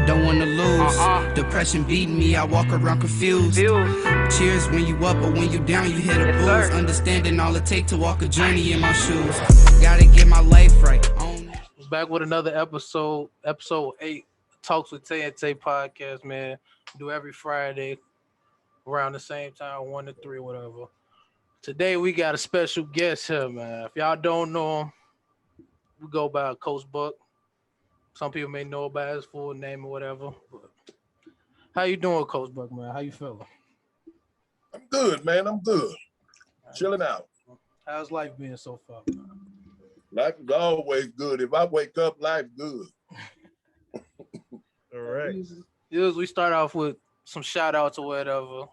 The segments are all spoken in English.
don't wanna lose. Depression beating me, I walk around confused. Cheers when you up, but when you down, you hit a booze. Understanding all it take to walk a journey in my shoes. Gotta get my life right. Back with another episode 8, Talks with tae&t'a podcast, man. Do every Friday around the same time, 1 to 3, whatever. Today we got a special guest here, man. If y'all don't know him, we go by Coach Buck. Some people may know about his full name or whatever. But how you doing, Coach Buck, man? How you feeling? I'm good, man. I'm good. Chilling out. How's life been so far, man? Life is always good. If I wake up, life's good. All right. We start off with some shout outs or whatever.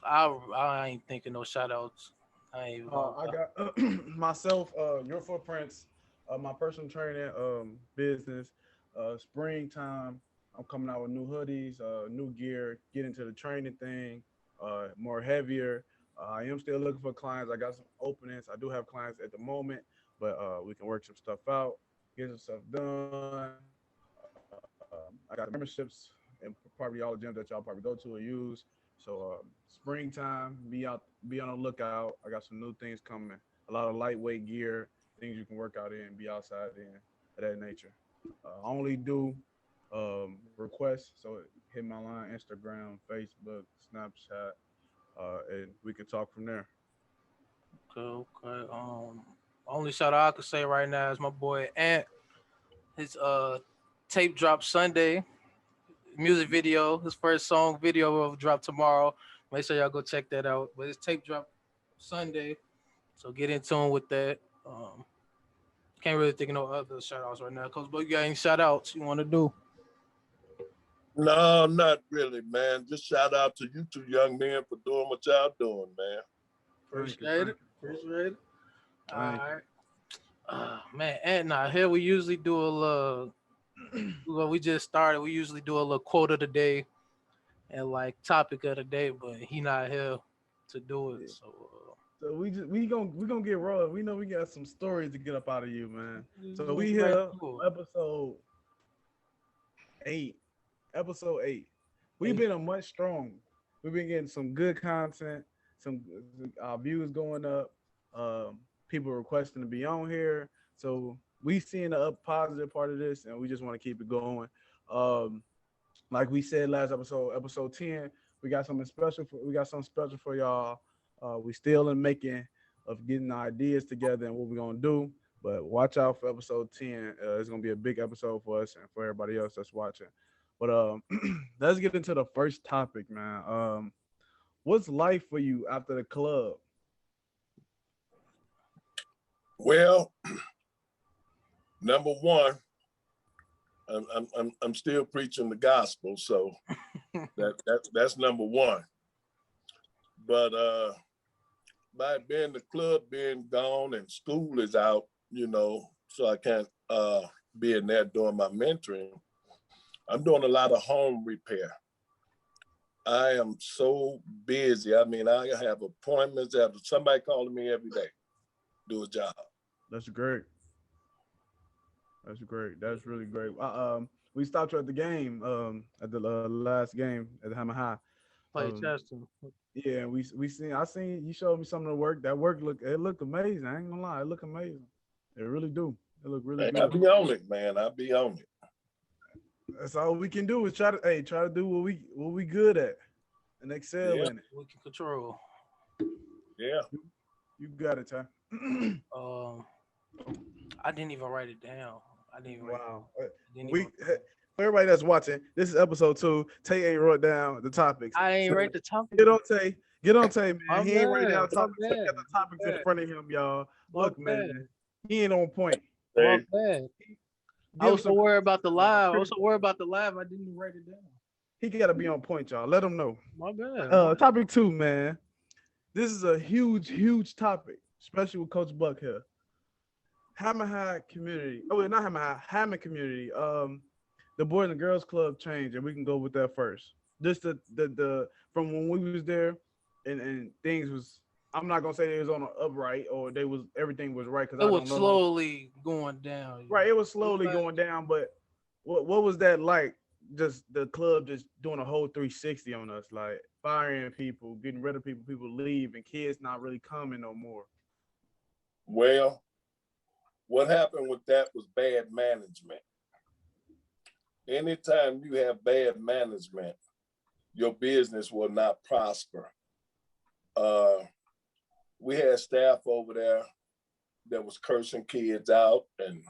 I ain't thinking no shout outs. I got myself, Your Footprints, my personal training business, springtime. I'm coming out with new hoodies, new gear, get into the training thing, more heavier. I am still looking for clients. I got some openings. I do have clients at the moment, but we can work some stuff out, get some stuff done. I got memberships in probably all the gyms that y'all probably go to or use. So springtime, be on the lookout. I got some new things coming. A lot of lightweight gear, things you can work out in, be outside in, of that nature. I only do requests, so hit my line, Instagram, Facebook, Snapchat, and we can talk from there. Okay. Only shout out I could say right now is my boy Ant. His tape drop Sunday. Music video, his first song video will drop tomorrow. Make sure y'all go check that out. But his tape drop Sunday, so get in tune with that. Can't really think of no other shout outs right now. Coach, but you got any shout outs you want to do? No, not really, man. Just shout out to you two young men for doing what y'all doing, man. Appreciate it. All right. Man, and now here we usually do a little. Well, we just started. We usually do a little quote of the day and like topic of the day, but he not here to do it. So we gonna get raw. We know we got some stories to get up out of you, man. So we here, episode 8. Episode 8. We've been a month strong. We've been getting some good content, some views going up. People requesting to be on here. So we seeing the positive part of this, and we just want to keep it going. Like we said last episode 10, we got something special for y'all. We still in making of getting the ideas together and what we're gonna do. But watch out for episode 10. It's gonna be a big episode for us and for everybody else that's watching. But let's get into the first topic, man. What's life for you after the club? Well, number one, I'm still preaching the gospel, so that's number one. But by being the club being gone and school is out, so I can't be in there doing my mentoring. I'm doing a lot of home repair. I am so busy. I mean, I have appointments. I have somebody calling me every day, do a job. That's great. That's really great. We stopped you at the game, at the last game at the Hammond High. Play Chester. Yeah, I seen you showed me some of the work. That work looked amazing. I ain't gonna lie, it looked amazing. It really do. It looked really good. I'll be on it, man. I'll be on it. That's all we can do is try to do what we good at and excel in it. We can control. Yeah. You got it, Ty. I didn't even write it down. Wow. For everybody that's watching, this is episode 2. Tay ain't wrote down the topics. I ain't write the topic. Get on Tay, man. He ain't write down the topics. He got the topics in front of him, y'all. Look, man. He ain't on point. My bad. I was so worried about the live. I didn't even write it down. He got to be on point, y'all. Let him know. My bad. Topic 2, man. This is a huge topic, especially with Coach Buck here. Hammond High community. Oh, not Hammond High. Hammond community. The Boys and Girls Club changed, and we can go with that first. Just the from when we was there, and things was. I'm not gonna say it was on the upright or everything was right because it was slowly going down. Right, it was slowly going down, but what was that like? Just the club just doing a whole 360 on us, like firing people, getting rid of people, people leave, and kids not really coming no more. Well, what happened with that was bad management. Anytime you have bad management, your business will not prosper. We had staff over there that was cursing kids out, and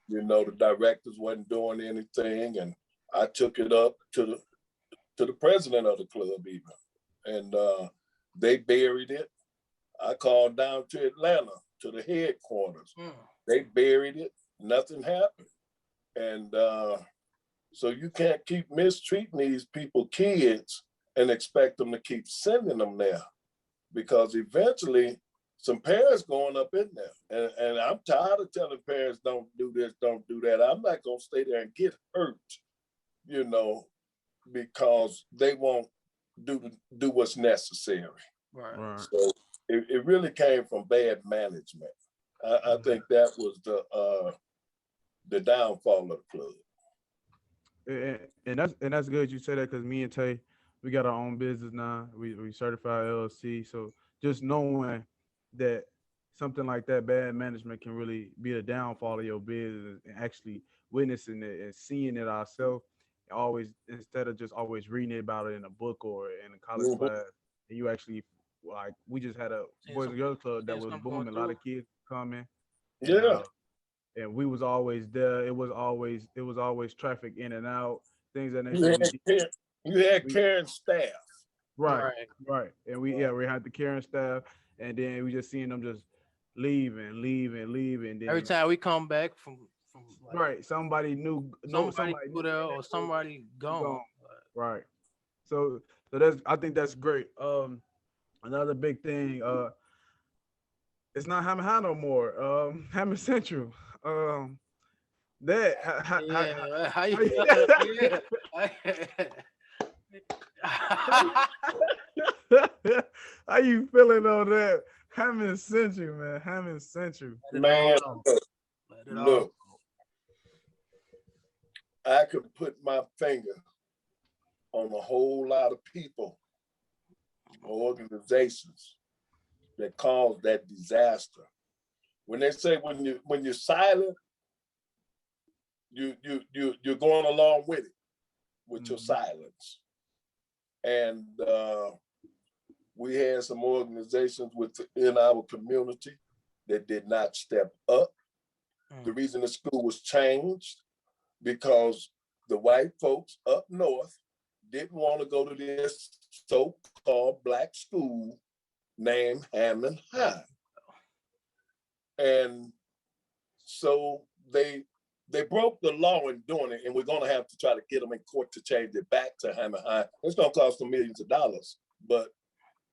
the directors wasn't doing anything, and I took it up to the president of the club even, and they buried it. I called down to Atlanta to the headquarters. They buried it. Nothing happened, and so you can't keep mistreating these people, kids, and expect them to keep sending them there, because eventually some parents going up in there. And I'm tired of telling parents, don't do this, don't do that. I'm not going to stay there and get hurt, because they won't do what's necessary. Right. So it really came from bad management. I think that was the downfall of the club. And that's good you say that, because me and Tay, we got our own business now. We certified LLC. So just knowing that something like that, bad management, can really be the downfall of your business, and actually witnessing it and seeing it ourselves, always, instead of just always reading about it in a book or in a college class, and you actually, like, we just had a Boys and Girls Club that was booming, a lot of kids coming. And we was always there. It was always traffic in and out, things that you had caring staff. Right. And we had the caring staff, and then we just seeing them just leaving. Then every time we come back from like, right, somebody new, somebody there, or somebody gone. Right. So that's, I think that's great. Another big thing, it's not Hammond High no more. Hammond Central. How you feeling on that? Hammond Central, man. Hammond Central. Man, look, I could put my finger on a whole lot of people, organizations that caused that disaster. When they say when you're silent, you're going along with it, with your silence. And we had some organizations within our community that did not step up. The reason the school was changed, because the white folks up north didn't want to go to this so-called black school named Hammond High. And so they broke the law in doing it, and we're going to have to try to get them in court to change it back to Hammond High. It's going to cost them millions of dollars, but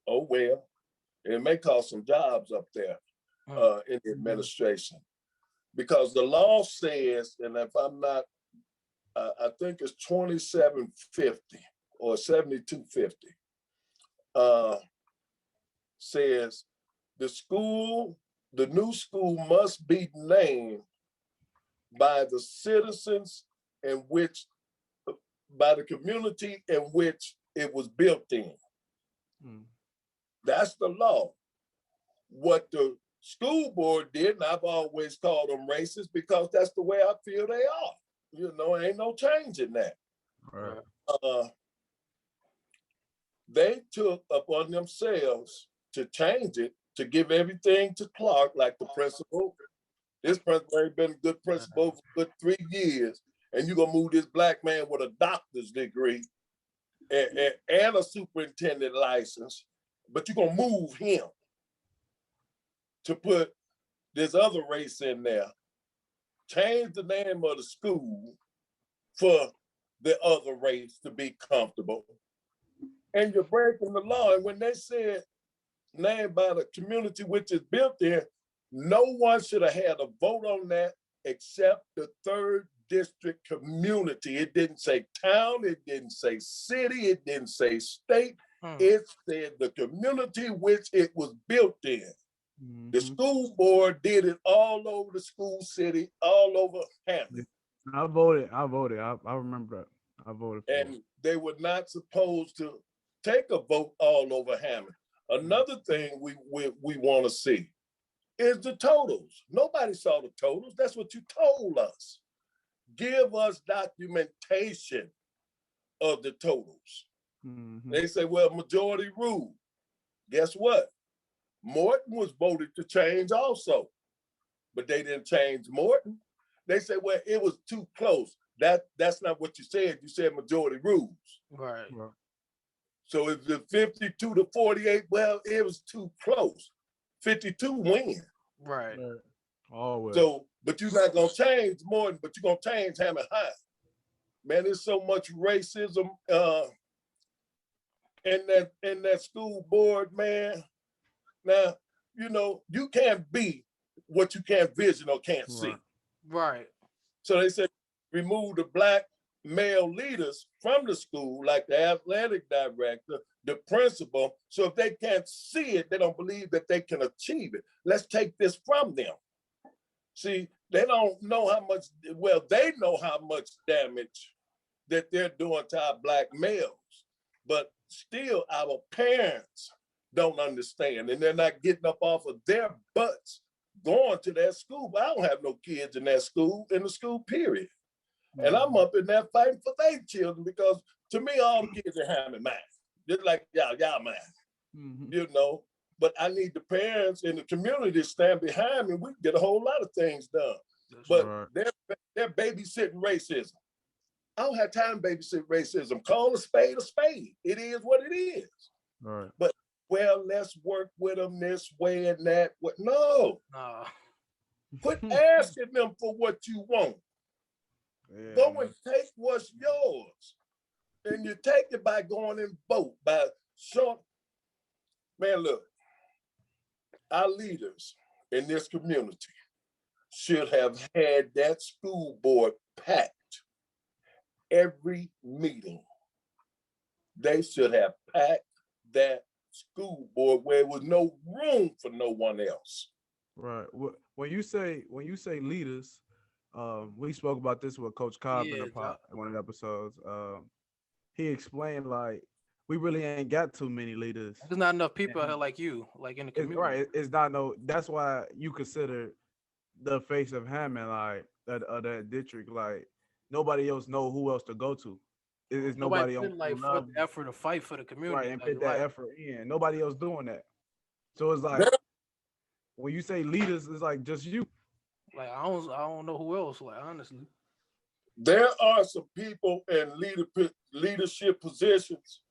oh well. It may cost some jobs up there in the administration, because the law says, and if I'm not, I think it's 2750 or 7250, says the new school must be named by the citizens by the community in which it was built in. That's the law. What the school board did, and I've always called them racist, because that's the way I feel they are. Ain't no change in that. Right. They took upon themselves to change it, to give everything to Clark, like the principal. This principal ain't been a good principal for good 3 years, and you're gonna move this black man with a doctor's degree and a superintendent license, but you're gonna move him to put this other race in there, change the name of the school for the other race to be comfortable. And you're breaking the law. And when they said named by the community which is built there, no one should have had a vote on that except the 3rd district community. It didn't say town, it didn't say city, it didn't say state. It said the community which it was built in. The school board did it all over the school city, all over Hammond. I voted. I remember that. I voted for it. And they were not supposed to take a vote all over Hammond. Another thing we want to see is the totals. Nobody saw the totals. That's what you told us. Give us documentation of the totals. They say, well, majority rule. Guess what? Morton was voted to change also, but they didn't change Morton. They said, well, it was too close. That's not what you said. You said majority rules. Right. So if the 52 to 48, well, it was too close. 52 win. Right. Always. So, but you're not gonna change Morton, but you're gonna change Hammond High. Man, there's so much racism in that school board, man. Now, you know, you can't be what you can't vision or can't see. Right. So they said remove the black male leaders from the school, like the athletic director, the principal. So if they can't see it, they don't believe that they can achieve it. Let's take this from them. See, they don't know how much, well, they know how much damage that they're doing to our black males, but still our parents don't understand, and they're not getting up off of their butts going to that school. But I don't have no kids in that school, in the school period. And I'm up in there fighting for their children, because to me, all the kids are Hammond mine, just like y'all mine, you know. But I need the parents and the community to stand behind me. We can get a whole lot of things done. But they're babysitting racism. I don't have time to babysit racism. Call a spade a spade. It is what it is. But, well, let's work with them this way and that. No. Quit asking them for what you want. Go and take what's yours. And you take it by going and vote, by showing. Man, look, our leaders in this community should have had that school board packed every meeting. They should have packed that school board where there was no room for no one else. Right. When you say leaders, we spoke about this with Coach Cobb in one of the episodes. He explained, like, we really ain't got too many leaders. There's not enough people out here like you, like in the community. Right. It's not that's why you consider the face of Hammond, like that district. Like, nobody else know who else to go to. It's nobody on like for the effort to fight for the community. Right, and put that effort in. Nobody else doing that. So it's like when you say leaders, it's like just you. Like I don't know who else. Like honestly, there are some people in leadership positions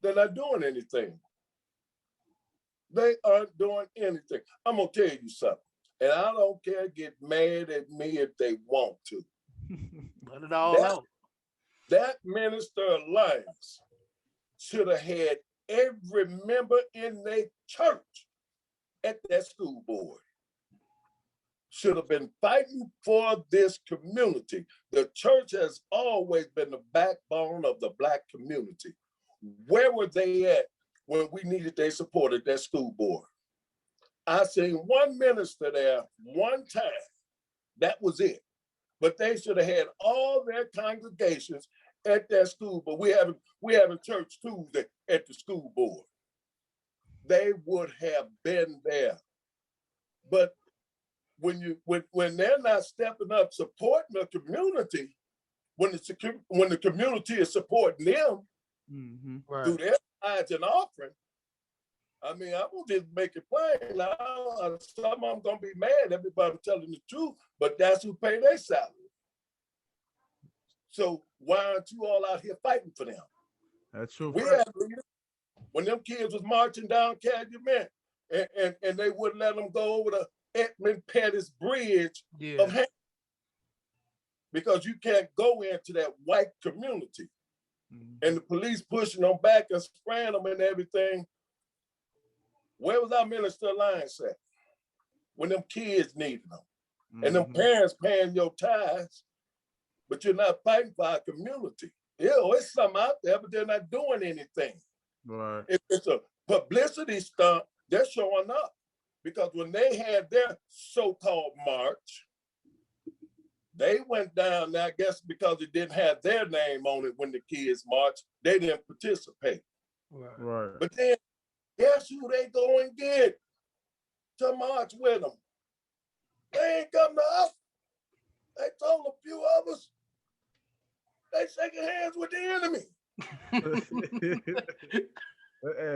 that are doing anything. They aren't doing anything. I'm gonna tell you something, and I don't care. Get mad at me if they want to. Let it all out. That Minister Alliance should have had every member in their church at that school board. Should have been fighting for this community. The church has always been the backbone of the Black community. Where were they at when we needed their support at that school board? I seen one minister there one time. That was it. But they should have had all their congregations at that school. But we having church Tuesday at the school board. They would have been there. But when they're not stepping up supporting the community, when the community is supporting them through their tithes and offering, I mean, I will just make it plain. Some of them gonna be mad. Everybody telling the truth, but that's who pay their salary. So why aren't you all out here fighting for them? That's true. We had leaders when them kids was marching down Calumet, and they wouldn't let them go over the Edmund Pettis Bridge of Hammond, because you can't go into that white community, and the police pushing them back and spraying them and everything. Where was our Minister Alliance at when them kids needed them? And them parents paying your tithes, but you're not fighting for our community. It's something out there, but they're not doing anything. Right. If it's a publicity stunt, they're showing up. Because when they had their so-called march, They went down there, I guess because it didn't have their name on it when the kids marched, they didn't participate. Right. But then, guess who they go and get to march with them? They ain't come to us. They told a few of us, they shaking hands with the enemy.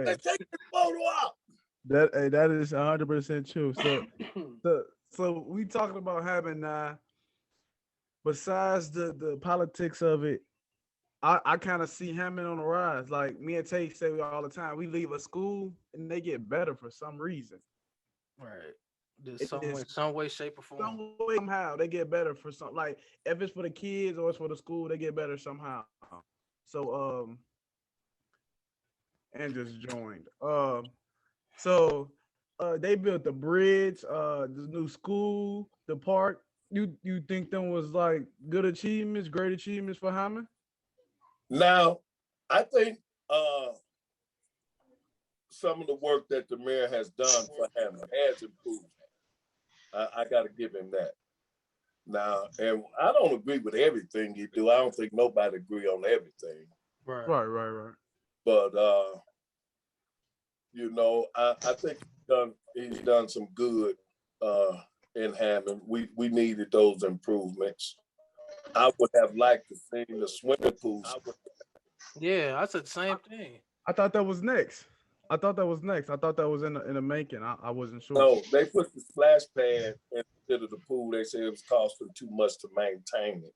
They take the photo out. That is 100% true. So we talking about Hammond now. Besides the politics of it, I kind of see Hammond on the rise. Like me and Tay say all the time, we leave a school and they get better for some reason. Right. There's some way, shape, or form. Some way, somehow they get better for something. Like if it's for the kids or it's for the school, they get better somehow. So and just joined. So they built the bridge, the new school, the park. You think them was like good achievements, great achievements for Hammond? Now, I think some of the work that the mayor has done for Hammond has improved. I got to give him that. Now, and I don't agree with everything he do. I don't think nobody agree on everything. Right. But you know, I think he's done some good in Hammond. We needed those improvements. I would have liked to see the swimming pools. Yeah, I said the same thing. I thought that was next. I thought that was in the making. I wasn't sure. No, they put the splash pad instead of the pool. They said it was costing too much to maintain it.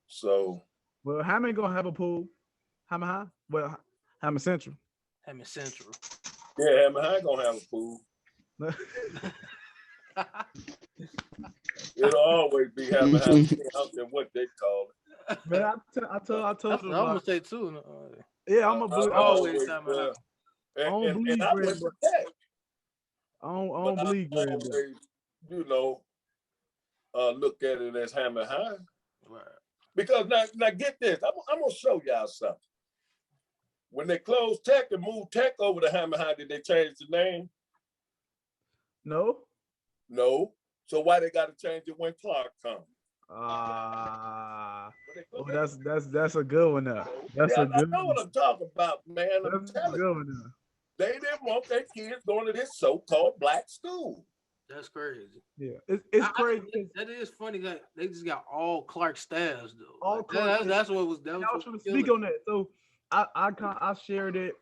So, well, Hammond gonna have a pool. Hammond High? Well, Hammond Central. Hammond Central. Yeah, Hammond High gonna have a pool. It'll always be Hammond High. I don't care what they call it. Man, I told you. I'm gonna say too. Yeah, I'm always Hammond High. I don't believe I went to Tech. I don't believe Grand Block. You know, look at it as Hammond High. Right. Because now get this. I'm gonna show y'all something. When they closed Tech and moved Tech over to Hammond High, did they change the name? No. So why they got to change it when Clark comes? That's a good one now. That's a good I know what I'm talking about, man. I'm That's telling a good you. one now. They didn't want their kids going to this so-called black school. That's crazy. Yeah, it's crazy. That is funny that they just got all Clark staffs though. All Clark that's what was. That I was was trying to speak on that. So I shared it,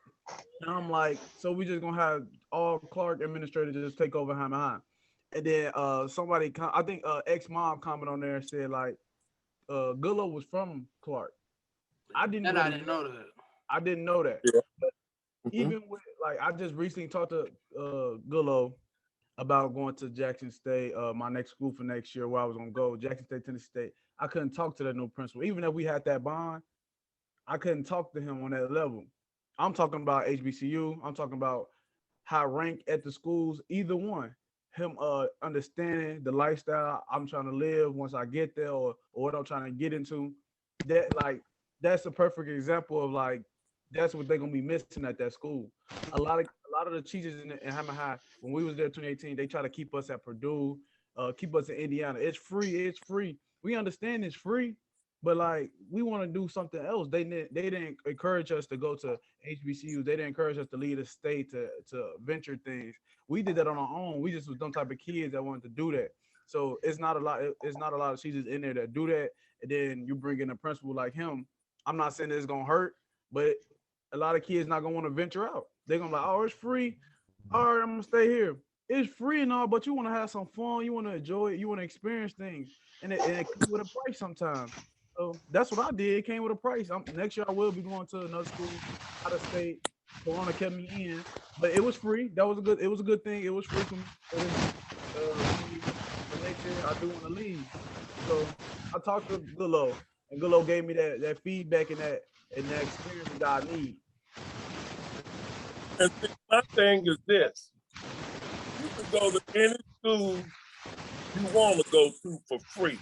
and I'm like, so we just gonna have all Clark administrators just take over Hammond High. And then somebody, I think ex-mom commented on there and said like, Gullo was from Clark. I didn't know that. I didn't know that. Yeah. But even with like, I just recently talked to Gullo about going to Jackson State, my next school for next year, where I was gonna go, Jackson State, Tennessee State. I couldn't talk to the new principal, even if we had that bond. I couldn't talk to him on that level. I'm talking about HBCU. I'm talking about high rank at the schools. Either one. Him understanding the lifestyle I'm trying to live once I get there, or what I'm trying to get into. That's a perfect example of like that's what they're gonna be missing at that school. A lot of the teachers in Hammond High, when we was there 2018, they try to keep us at Purdue, keep us in Indiana. It's free. We understand it's free, but like we want to do something else. They didn't encourage us to go to HBCUs. They didn't encourage us to leave the state to venture things. We did that on our own. We just was them type of kids that wanted to do that. So it's not a lot of teachers in there that do that. And then you bring in a principal like him. I'm not saying that it's gonna hurt, but a lot of kids not gonna want to venture out. They're gonna be like, oh, it's free. All right, I'm gonna stay here. It's free and all, but you want to have some fun. You want to enjoy it. You want to experience things, and it comes with a price sometimes. So that's what I did. It came with a price. Next year I will be going to another school out of state. Corona kept me in, but it was free. It was a good thing. It was free for me. Next year I do want to leave. So I talked to Gullo, and Gullo gave me that feedback and that experience that I need. And my thing is this: you can go to any school you want to go to for free.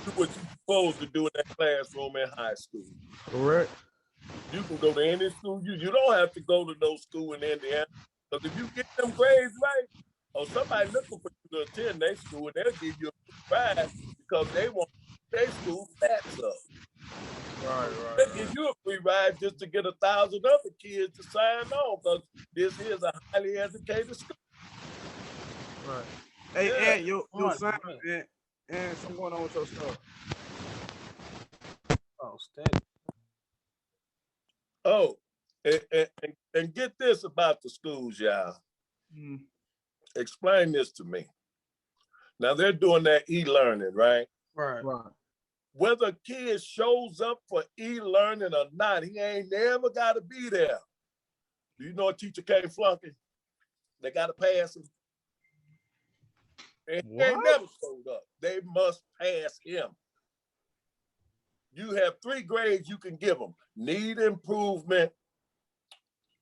Do what you're supposed to do in that classroom in high school. Correct. You can go to any school. You don't have to go to no school in Indiana. Because if you get them grades right, or somebody looking for you to attend their school, and they'll give you a free ride because they want their school stats up. They give you a free ride just to get 1,000 other kids to sign on because this is a highly educated school. Right. Hey, and your son and something going on with your stuff. Oh, steady. Oh, and get this about the schools, y'all. Explain this to me. Now they're doing that e-learning, right? Right. Whether a kid shows up for e-learning or not, he ain't never got to be there. Do you know a teacher can't flunk him? They got to pass him. And he ain't never showed up. They must pass him. You have 3 grades you can give them: need improvement,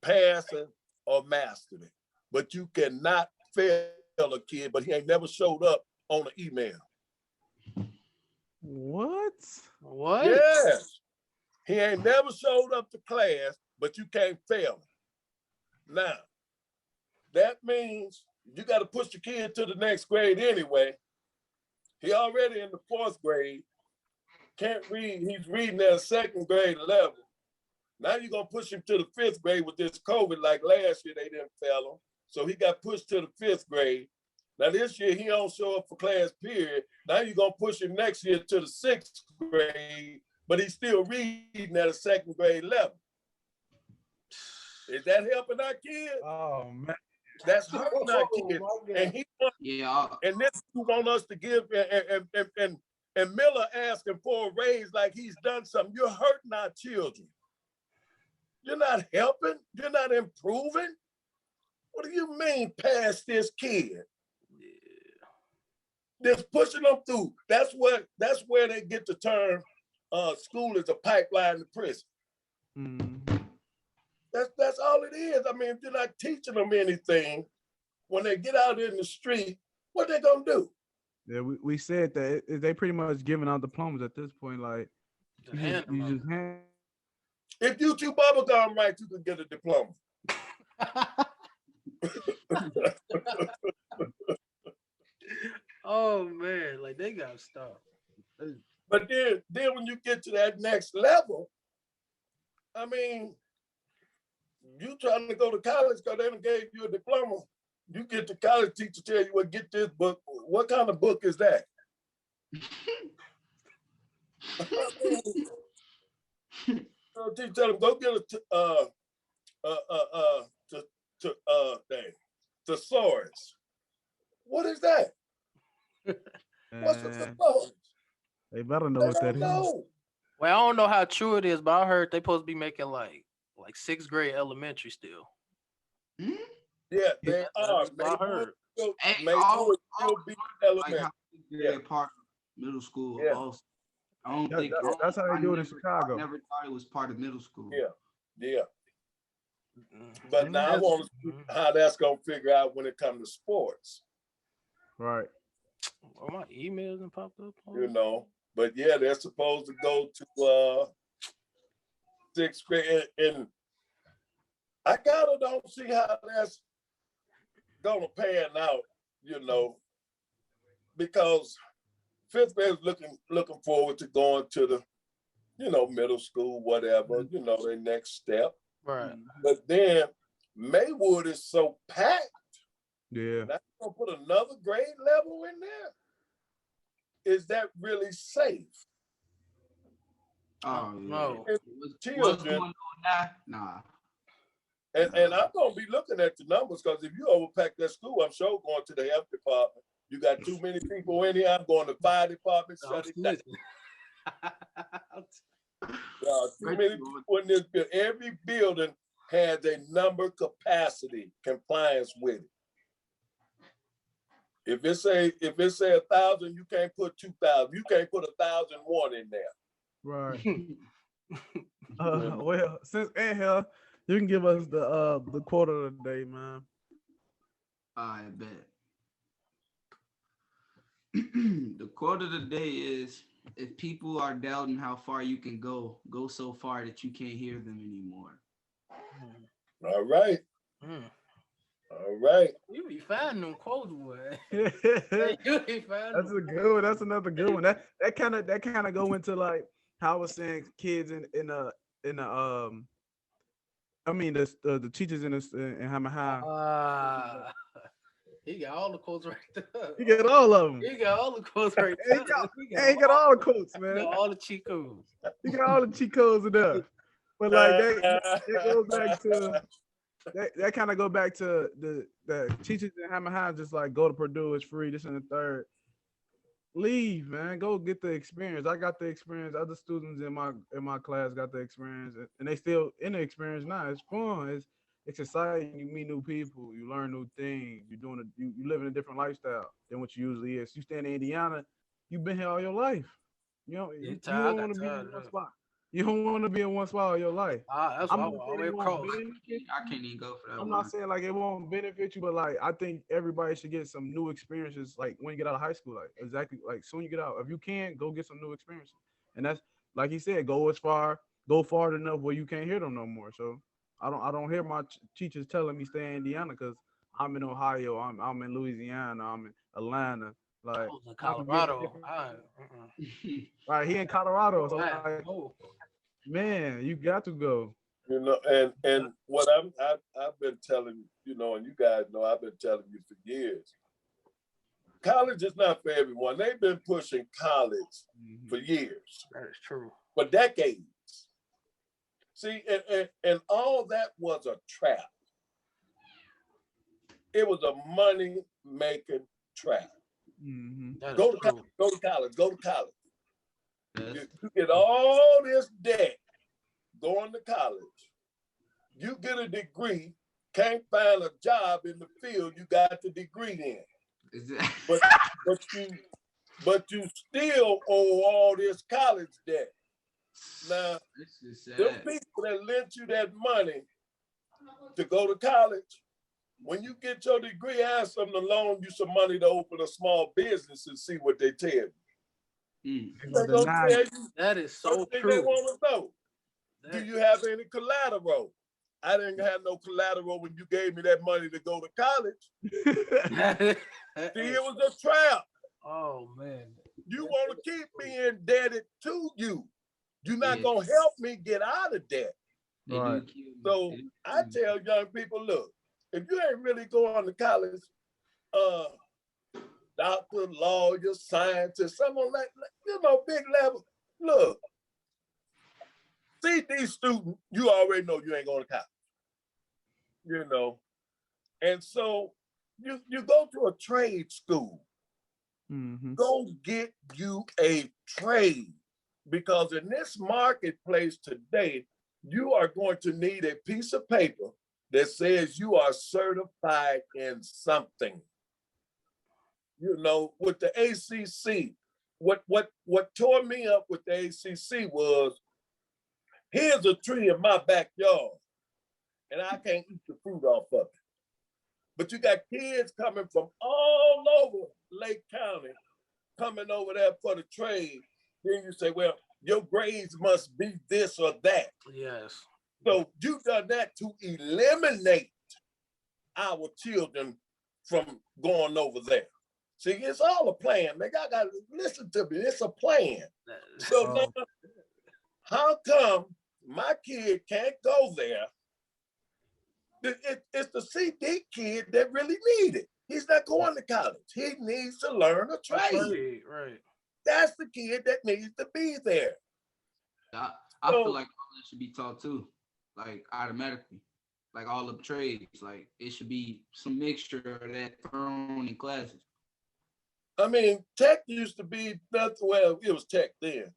passing, or mastering. But you cannot fail a kid, but he ain't never showed up on an email. What? Yes. He ain't never showed up to class, but you can't fail him. Now, that means you got to push the kid to the next grade anyway. He already in the 4th grade, can't read. He's reading at a 2nd grade level. Now you're going to push him to the 5th grade with this COVID. Like last year, they didn't fail him. So he got pushed to the 5th grade. Now this year, he don't show up for class, period. Now you're going to push him next year to the 6th grade, but he's still reading at a 2nd grade level. Is that helping our kids? Oh, man. That's hurting our kids. And and this you want us to give, and Miller asking for a raise like he's done something. You're hurting our children. You're not helping. You're not improving. What do you mean pass this kid? Just pushing them through. That's where they get the term school is a pipeline to prison. That's all it is. I mean, if you're not teaching them anything, when they get out in the street, what they gonna do? Yeah, we said that they pretty much giving out diplomas at this point. Like, you just hand. If you chew bubblegum right, you can get a diploma. Oh man, like they got stuff. But then when you get to that next level, I mean, you trying to go to college because they done gave you a diploma. You get to college, teacher tell you, well, get this book. What kind of book is that? Teacher tell them, go get a thesaurus. What is that? What's a thesaurus? They better know what that is. Well, I don't know how true it is, but I heard they supposed to be making like 6th grade elementary still. Yeah, they are. I heard. Still be elementary. Like part of middle school. Yeah. Also. I don't think that's how they do it in Chicago. I never thought it was part of middle school. Yeah. But now I want to see how that's gonna figure out when it comes to sports. Right. Well, my emails and popped up. You know, but yeah, they're supposed to go to 6th grade, and I kind of don't see how that's gonna pan out. You know, because 5th grade is looking forward to going to the, middle school, whatever, their next step. Right. But then Maywood is so packed. Yeah. Now you're gonna put another grade level in there. Is that really safe? Oh no. What's going on now? Nah. And I'm gonna be looking at the numbers, because if you overpack that school, I'm sure going to the health department. You got too many people in here. I'm going to fire department. Shut it down. Too many people in this building. Every building has a number capacity compliance with it. If it say 1,000, you can't put 2,000. You can't put 1,001 in there. Right. Well, since Ant here, you can give us the quote of the day, man. I bet. The quote of the day is, if people are doubting how far you can go so far that you can't hear them anymore. All right. All right. You be finding them quotes, boy. That's You be finding a good one. That's another good one. That kind of go into like how I was saying kids in I mean the teachers in Hammond High. Ah, he got all the quotes right there. You get all of them. He got all the quotes right Hey, there. he got all the quotes, He man. got all the cheat codes. He got all the cheat codes in there. But like that goes back to that kind of go back to the teachers in Hammond High just like go to Purdue, it's free, this and the third. Leave, man. Go get the experience. I got the experience. Other students in my class got the experience, and they still in the experience now. It's fun. It's exciting. You meet new people. You learn new things. You live in a different lifestyle than what you usually is. You stay in Indiana. You've been here all your life. You know you I don't got want to be in tired of one that. spot. You don't want to be in one spot all your life. That's I'm why I not went all saying the way it won't across. benefit. I can't even go for that I'm one. not saying like it won't benefit you, but like I think everybody should get some new experiences. Like when you get out of high school, like exactly like soon you get out. If you can, go get some new experiences. And that's like he said, go far enough where you can't hear them no more. So I don't hear my teachers telling me stay in Indiana because I'm in Ohio, I'm in Louisiana, I'm in Atlanta. I Like was in I'm getting Colorado. different. Mm-mm. Right, he in Colorado, so I like no. man, you got to go. You know, and what I've been telling, you know, and you guys know I've been telling you for years. College is not for everyone. They've been pushing college for years, That is true. for decades. See, and all that was a trap. It was a money making trap. That is Go to true. college, go to college, go to college. That's You get all this debt going to college. You get a degree, can't find a job in the field you got the degree in. But but you still owe all this college debt. Now, the people that lent you that money to go to college, when you get your degree, ask them to loan you some money to open a small business and see what they tell you. They're gonna tell you that is so something true. they want to know. Do you have any collateral? I didn't have no collateral when you gave me that money to go to college. See, it was a trap. Oh man. You want to keep me indebted to you. You're not gonna help me get out of debt. Right. So I tell young people, look, if you ain't really going to college, doctor, lawyer, scientist, someone like, you know, big level, look, see these students, you already know you ain't going to college. You know, and so you go to a trade school. Go get you a trade, because in this marketplace today, you are going to need a piece of paper that says you are certified in something. You know, with the ACC, what tore me up with the ACC was, here's a tree in my backyard, and I can't eat the fruit off of it. But you got kids coming from all over Lake County, coming over there for the trade. Then you say, well, your grades must be this or that. Yes. So you done that to eliminate our children from going over there. See, it's all a plan. Man, y'all got to listen to me. It's a plan. So now, how come my kid can't go there? It's the CD kid that really need it. He's not going to college. He needs to learn a trade. Right. That's the kid that needs to be there. I feel like college should be taught too, like automatically, like all the trades. Like it should be some mixture of that thrown in classes. I mean, tech used to be nothing. Well, it was tech then.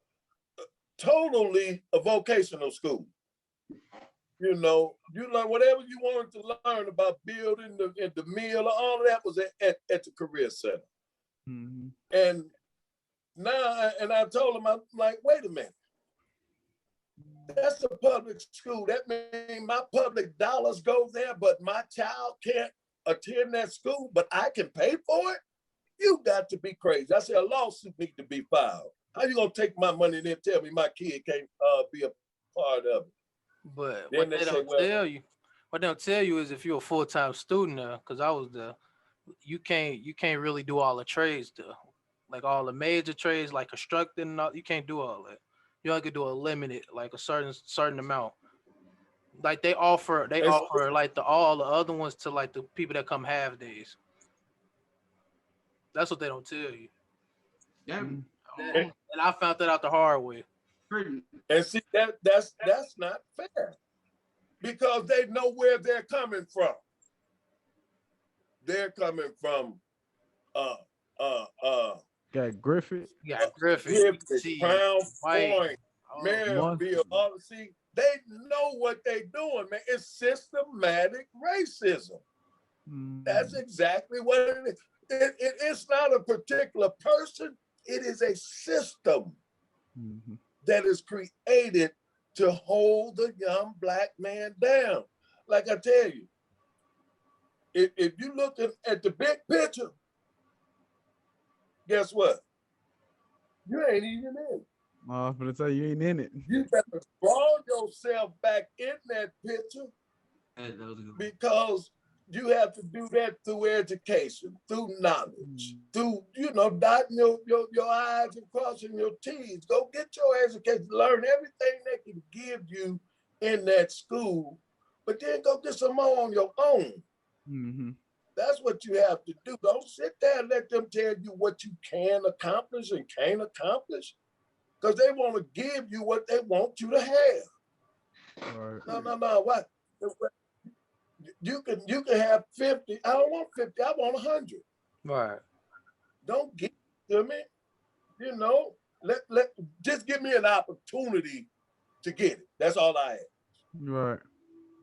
Totally a vocational school. You know, you learn whatever you wanted to learn about building the mill. All of that was at the career center. And now, and I told him, I'm like, wait a minute. That's a public school. That means my public dollars go there, but my child can't attend that school, but I can pay for it? You got to be crazy. I said, a lawsuit needs to be filed. How you gonna take my money and then tell me my kid can't be a part of it? But then what they don't tell you, What they'll tell you is if you're a full-time student there, because I was there, you can't really do all the trades there. Like all the major trades, like constructing, and all, you can't do all that. You only could do a limited, like a certain amount. Like they It's, offer like all the other ones to like the people that come half days. That's what they don't tell you. That, and, And I found that out the hard way. pretty- and see that's not fair because they know where they're coming from. They're coming from uh uh uh Got Griffith. You got Griffith, Hibs, ET, Crown White. Point, Maryville, all see, they know what they're doing, man. It's systematic racism. That's exactly what it is. It's not a particular person, it is a system that is created to hold the young black man down. Like I tell you, if you look at the big picture, guess what? You ain't even in it. I'm gonna tell you ain't in it. You better draw yourself back in that picture that was a good one. because you have to do that through education, through knowledge, through, dotting your I's and crossing your T's. Go get your education, learn everything they can give you in that school, but then go get some more on your own. That's what you have to do. Don't sit there and let them tell you what you can accomplish and can't accomplish because they want to give you what they want you to have. Right. No. What? You can have 50. I don't want 50. I want 100. Right. Don't give it to me. Just give me an opportunity to get it. That's all I ask. Right.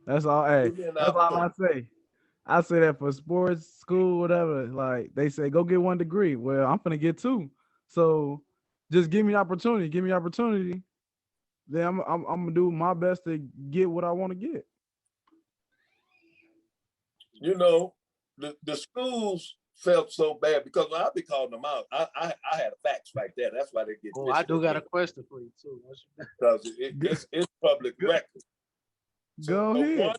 That's all. Hey, that's all I say. I say that for sports, school, whatever. Like they say, go get 1 degree. Well, I'm gonna get 2. So just give me opportunity. Give me opportunity. Then I'm gonna do my best to get what I want to get. The schools felt so bad because I'll be calling them out. I had a fax right there. That's why they get. Oh, I do got a question for you too. Because it's public record. Go ahead.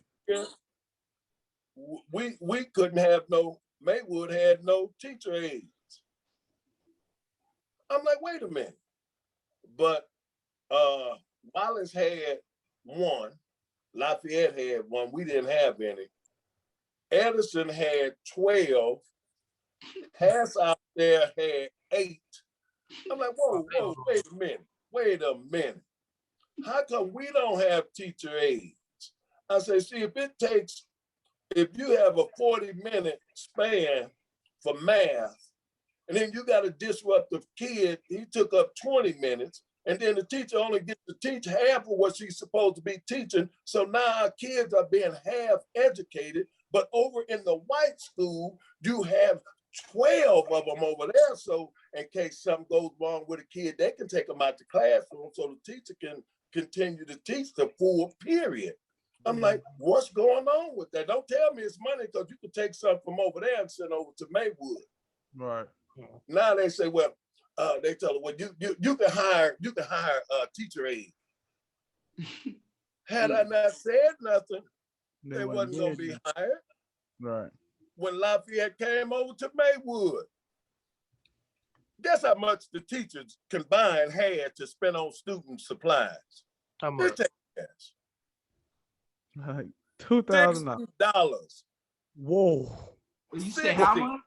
We couldn't have Maywood had no teacher aides. I'm like, wait a minute. But Wallace had 1, Lafayette had 1, we didn't have any. Edison had 12, Hass out there had 8. I'm like, whoa, wait a minute. How come we don't have teacher aides? I say, see, if you have a 40-minute span for math, and then you got a disruptive kid, he took up 20 minutes, and then the teacher only gets to teach half of what she's supposed to be teaching. So now our kids are being half educated, but over in the white school, you have 12 of them over there. So in case something goes wrong with a kid, they can take them out the classroom so the teacher can continue to teach the full period. I'm like, what's going on with that? Don't tell me it's money because you can take something from over there and send over to Maywood. Right. Now they say, well, they tell her, well, you can hire a teacher aide. Had I not said nothing, they wasn't gonna be hired. Right. When Lafayette came over to Maywood, guess how much the teachers combined had to spend on student supplies? How much? Like $2,000. $60. Whoa. You say how much?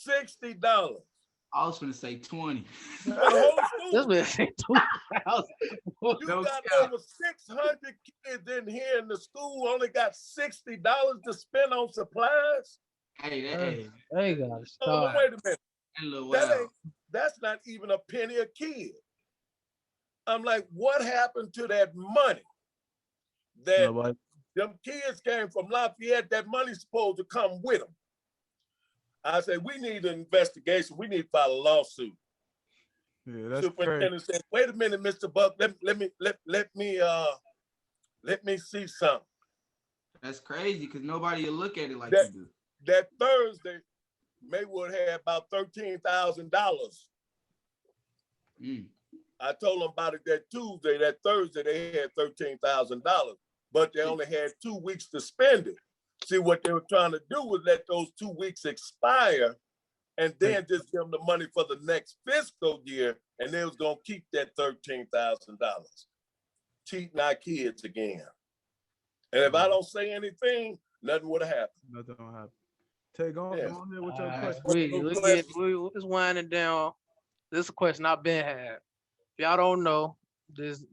$60. I was gonna say 20. The whole This school. man said 2,000. You got over 600 kids in here in the school, only got $60 to spend on supplies. Hey, They gotta Oh, stop. wait a minute. That's not even a penny a kid. I'm like, what happened to that money? That them kids came from Lafayette, that money's supposed to come with them. I said, we need an investigation. We need to file a lawsuit. Yeah, that's Superintendent said, wait a minute, Mr. Buck, let me see something. That's crazy because nobody will look at it like you do. That Thursday, Maywood had about $13,000. I told them about it that Tuesday. That Thursday, they had $13,000. but they only had 2 weeks to spend it. See, what they were trying to do was let those 2 weeks expire and then just give them the money for the next fiscal year, and they was gonna keep that $13,000. Cheating our kids again. And if I don't say anything, nothing would have happened. Nothing will happen. Take on there with your question. It's winding down. This is a question I've been had. If y'all don't know, this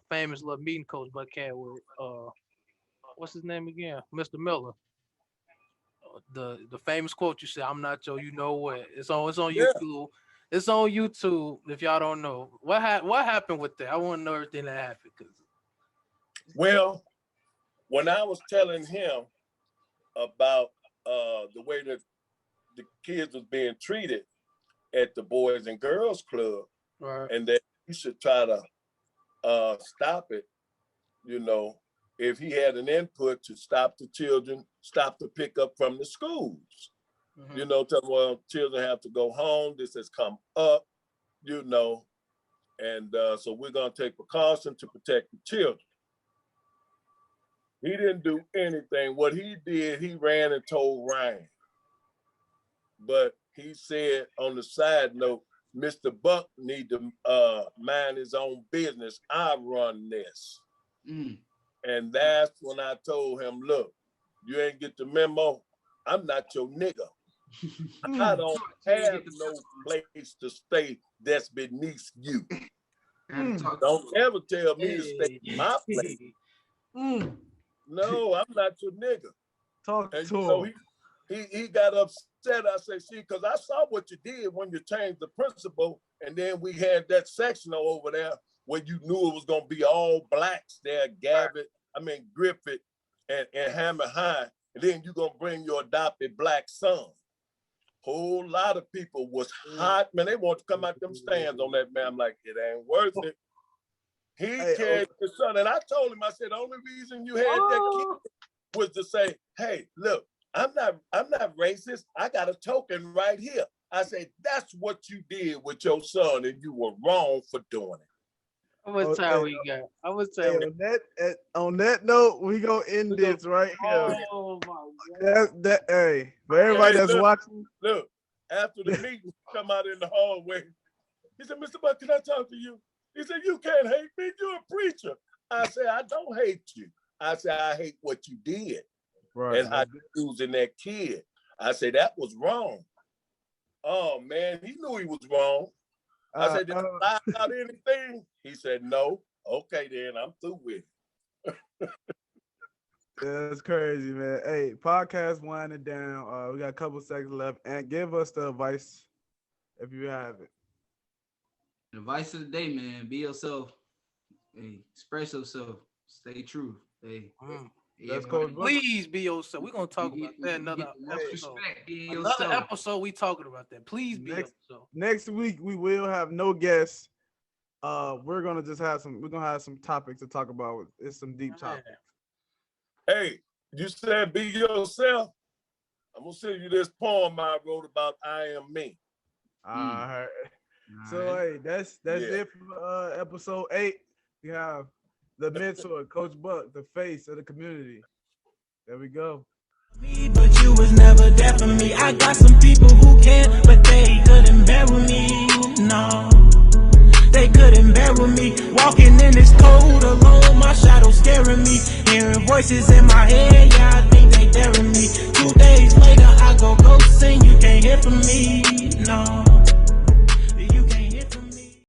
famous little meeting coach Buck had with what's his name again? Mr. Miller. The famous quote you said, "I'm not your, you know what." It's on YouTube. It's on YouTube. If y'all don't know, what happened with that? I want to know everything that happened. Well, when I was telling him about the way that the kids was being treated at the Boys and Girls Club, right, and that he should try to stop it, you know, if he had an input to stop the children, stop the pickup from the schools. Mm-hmm. You know, tell them, well, children have to go home. This has come up, you know, and so we're going to take precaution to protect the children. He didn't do anything. What he did, he ran and told Ryan. But he said on the side note, Mr. Buck need to mind his own business. I run this. Mm. And that's when I told him, look, you ain't get the memo. I'm not your nigga. I don't have no place to stay that's beneath you. Don't ever tell me to stay in my place. No, I'm not your nigga. Talk to him. He got upset. I say, see, because I saw what you did when you changed the principal, and then we had that section over there where you knew it was going to be all blacks there, Griffith and Hammond High, and then you're going to bring your adopted black son. Whole lot of people was hot, man. They want to come out them stands on that, man. I'm like, it ain't worth it. He carried the son, and I told him, I said, the only reason you had that kid was to say, hey, look, I'm not racist. I got a token right here. I said, that's what you did with your son, and you were wrong for doing it. How much time we got? How much time? On that note, we gonna end this right here. Oh my God! Hey, for everybody that's watching, look. After the meeting, come out in the hallway. He said, "Mr. Buck, can I talk to you?" He said, "You can't hate me. You're a preacher." I said, "I don't hate you. I said I hate what you did, right, and how you using that kid." I said that was wrong. Oh man, he knew he was wrong. I said, did I lie about anything? He said, no. Okay, then I'm through with it. That's crazy, man. Hey, podcast winding down. We got a couple seconds left, and give us the advice if you have it. The advice of the day, man. Be yourself. Hey, express yourself. Stay true. Hey. That's cool. Please be yourself. We're gonna talk about that another episode. Another episode, we talking about that. Please be yourself. Next week we will have no guests. We're gonna just have some topics to talk about. It's some deep topics. Hey, you said be yourself. I'm gonna send you this poem I wrote about I am me. All right. So hey, that's it for episode 8. We have the mentor, Coach Buck, the face of the community. There we go. But you was never there for me. I got some people who can, but they couldn't bear with me.